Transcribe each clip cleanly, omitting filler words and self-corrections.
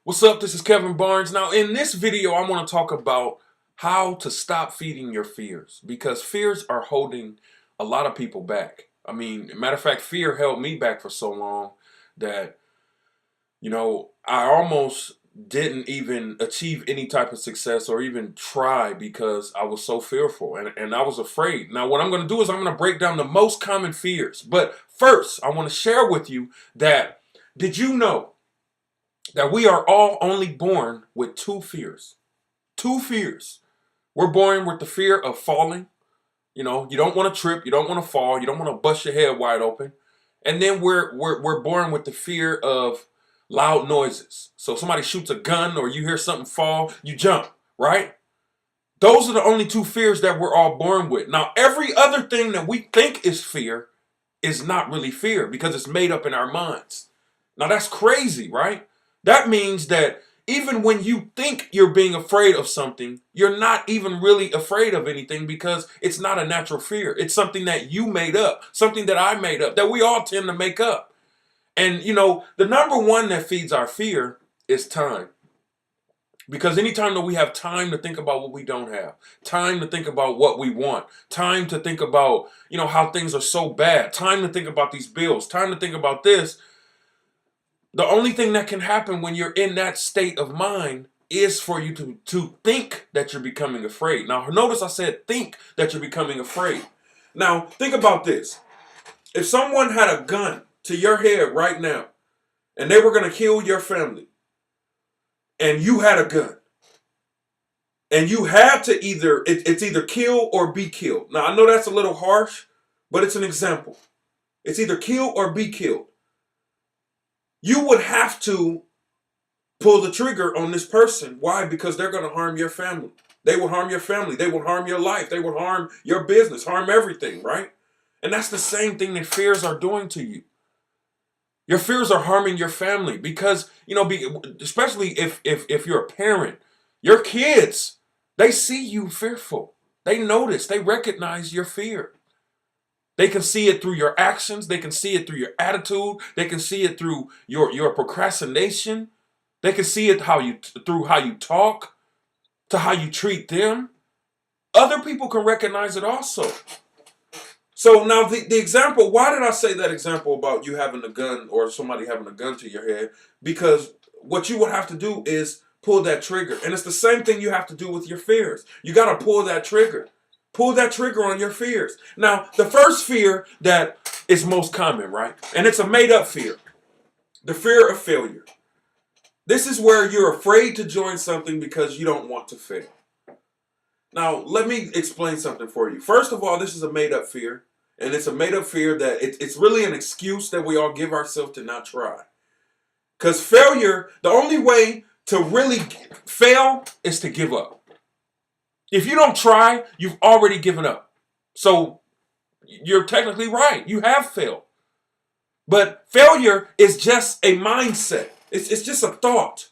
What's up? This is Kevin Barnes. Now, in this video, I want to talk about how to stop feeding your fears because fears are holding a lot of people back. I mean, matter of fact, fear held me back for so long that, I almost didn't even achieve any type of success or even try because I was so fearful and I was afraid. Now, what I'm going to do is I'm going to break down the most common fears. But first, I want to share with you that did you know that we are all only born with two fears? Two fears. We're born with the fear of falling. You don't want to trip, you don't want to fall, you don't want to bust your head wide open. And then we're born with the fear of loud noises. So somebody shoots a gun or you hear something fall, you jump, right? Those are the only two fears that we're all born with. Now, every other thing that we think is fear is not really fear because it's made up in our minds. Now, that's crazy, right? That means that even when you think you're being afraid of something, you're not even really afraid of anything because it's not a natural fear. It's something that you made up, something that I made up, that we all tend to make up. And, the number one that feeds our fear is time. Because anytime that we have time to think about what we don't have, time to think about what we want, time to think about, how things are so bad, time to think about these bills, time to think about this, the only thing that can happen when you're in that state of mind is for you to think that you're becoming afraid. Now, notice I said think that you're becoming afraid. Now, think about this. If someone had a gun to your head right now and they were going to kill your family and you had a gun and you had to it's either kill or be killed. Now, I know that's a little harsh, but it's an example. It's either kill or be killed. You would have to pull the trigger on this person. Why? Because they're going to harm your family. They will harm your family. They will harm your life. They will harm your business, harm everything, right? And that's the same thing that fears are doing to you. Your fears are harming your family because, especially if you're a parent, your kids, they see you fearful. They notice, they recognize your fear. They can see it through your actions. They can see it through your attitude. They can see it through your procrastination. They can see it through how you talk, to how you treat them. Other people can recognize it also. So now the example, why did I say that example about you having a gun or somebody having a gun to your head? Because what you would have to do is pull that trigger. And it's the same thing you have to do with your fears. You got to pull that trigger. Pull that trigger on your fears. Now, the first fear that is most common, right? And it's a made-up fear. The fear of failure. This is where you're afraid to join something because you don't want to fail. Now, let me explain something for you. First of all, this is a made-up fear. And it's a made-up fear that it's really an excuse that we all give ourselves to not try. Because failure, the only way to really fail is to give up. If you don't try, you've already given up. So you're technically right. You have failed. But failure is just a mindset. It's just a thought.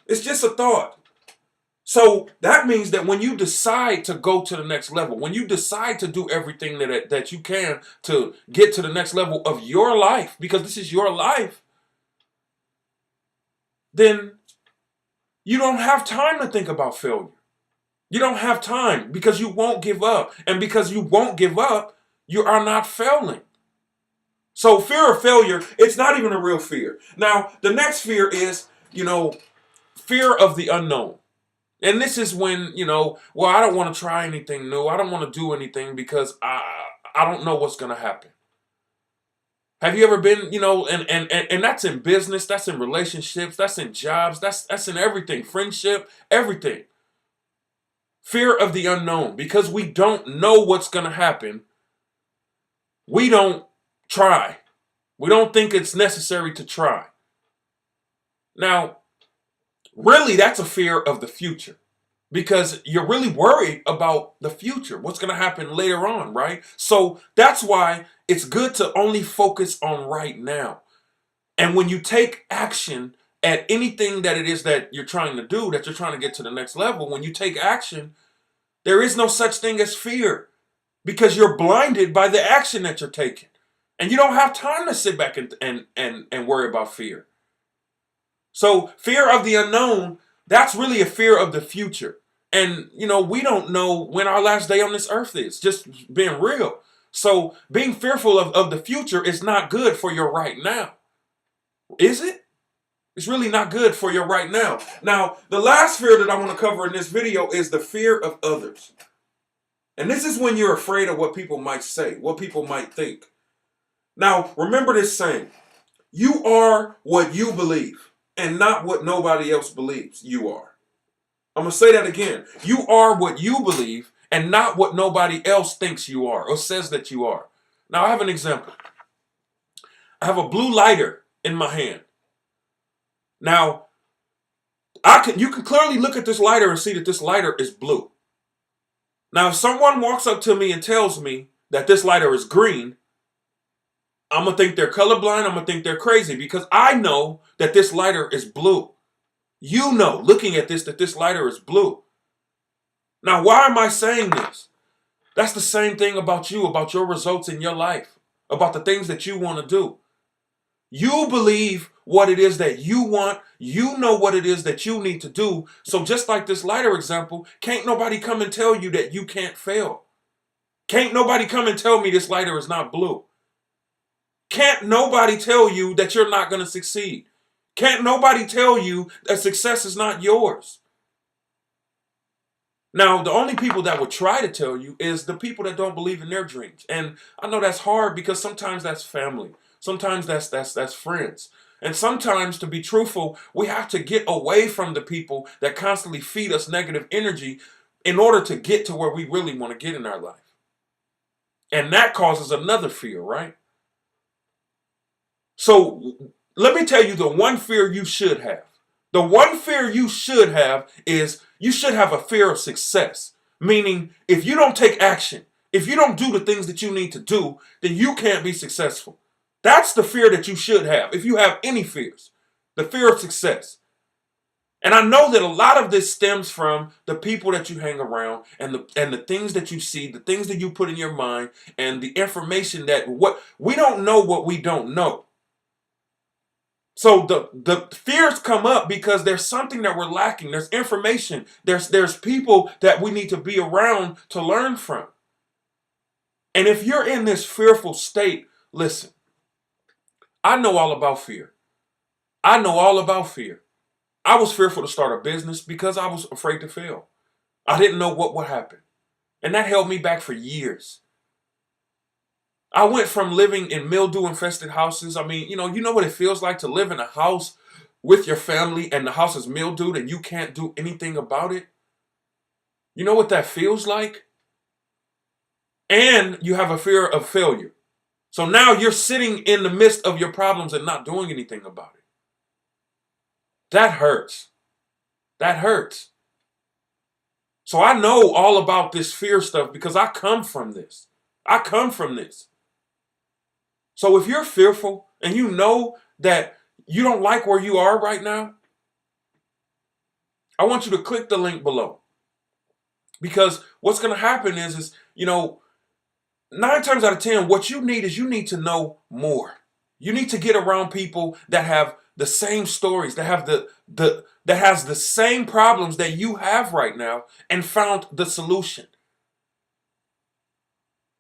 It's just a thought. So that means that when you decide to go to the next level, when you decide to do everything that you can to get to the next level of your life, because this is your life, then you don't have time to think about failure. You don't have time because you won't give up. And because you won't give up, you are not failing. So fear of failure, it's not even a real fear. Now, the next fear is, fear of the unknown. And this is when, I don't want to try anything new. I don't want to do anything because I don't know what's going to happen. Have you ever been, and that's in business, that's in relationships, that's in jobs, that's in everything, friendship, everything. Fear of the unknown. Because we don't know what's going to happen, we don't try. We don't think it's necessary to try. Now, really, that's a fear of the future. Because you're really worried about the future, what's going to happen later on, right? So that's why it's good to only focus on right now. And when you take action at anything that it is that you're trying to do, that you're trying to get to the next level, when you take action, there is no such thing as fear because you're blinded by the action that you're taking. And you don't have time to sit back and worry about fear. So fear of the unknown, that's really a fear of the future. And, we don't know when our last day on this earth is, just being real. So being fearful of the future is not good for your right now. Is it? It's really not good for your right now. Now, the last fear that I want to cover in this video is the fear of others. And this is when you're afraid of what people might say, what people might think. Now, remember this saying, you are what you believe and not what nobody else believes you are. I'm going to say that again. You are what you believe and not what nobody else thinks you are or says that you are. Now, I have an example. I have a blue lighter in my hand. Now, you can clearly look at this lighter and see that this lighter is blue. Now, if someone walks up to me and tells me that this lighter is green, I'm going to think they're colorblind. I'm going to think they're crazy because I know that this lighter is blue. You know, looking at this, that this lighter is blue. Now, why am I saying this? That's the same thing about you, about your results in your life, about the things that you want to do. You believe what it is that you want. You know what it is that you need to do. So just like this lighter example, can't nobody come and tell you that you can't fail. Can't nobody come and tell me this lighter is not blue. Can't nobody tell you that you're not going to succeed. Can't nobody tell you that success is not yours. Now, the only people that would try to tell you is the people that don't believe in their dreams. And I know that's hard because sometimes that's family. Sometimes that's friends. And sometimes, to be truthful, we have to get away from the people that constantly feed us negative energy in order to get to where we really want to get in our life. And that causes another fear, right? So let me tell you the one fear you should have. The one fear you should have is you should have a fear of success. Meaning, if you don't take action, if you don't do the things that you need to do, then you can't be successful. That's the fear that you should have. If you have any fears, the fear of success. And I know that a lot of this stems from the people that you hang around and the things that you see, the things that you put in your mind, and the information that we don't know what we don't know. So the fears come up because there's something that we're lacking. There's information. There's people that we need to be around to learn from. And if you're in this fearful state, listen, I know all about fear. I know all about fear. I was fearful to start a business because I was afraid to fail. I didn't know what would happen. And that held me back for years. I went from living in mildew-infested houses. I mean, you know what it feels like to live in a house with your family and the house is mildewed and you can't do anything about it? You know what that feels like? And you have a fear of failure. So now you're sitting in the midst of your problems and not doing anything about it. That hurts. That hurts. So I know all about this fear stuff because I come from this. I come from this. So if you're fearful and you know that you don't like where you are right now, I want you to click the link below. Because what's going to happen is 9 times out of 10, what you need is you need to know more. You need to get around people that have the same stories, that have that has the same problems that you have right now and found the solution.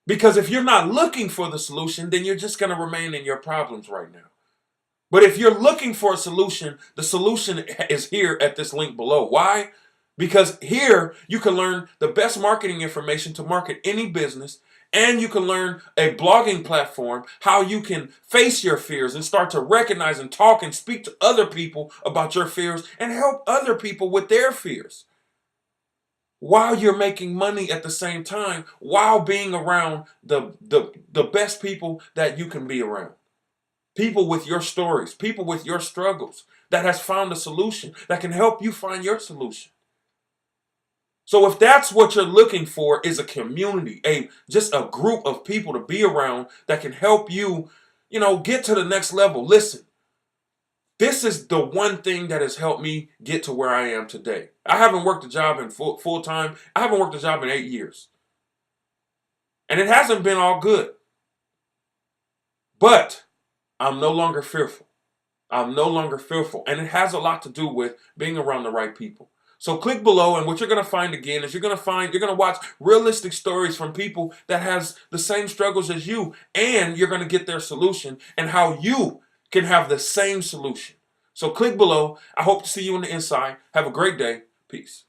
Because if you're not looking for the solution, then you're just going to remain in your problems right now. But if you're looking for a solution, the solution is here at this link below. Why? Because here you can learn the best marketing information to market any business, and you can learn a blogging platform, how you can face your fears and start to recognize and talk and speak to other people about your fears and help other people with their fears, while you're making money at the same time, while being around the best people that you can be around. People with your stories, people with your struggles, that has found a solution, that can help you find your solution. So if that's what you're looking for, is a community, just a group of people to be around that can help you, get to the next level. Listen, this is the one thing that has helped me get to where I am today. I haven't worked a job in full time. I haven't worked a job in 8 years. And it hasn't been all good. But I'm no longer fearful. I'm no longer fearful. And it has a lot to do with being around the right people. So click below, and what you're going to find again is you're going to watch realistic stories from people that has the same struggles as you, and you're going to get their solution and how you can have the same solution. So click below. I hope to see you on the inside. Have a great day. Peace.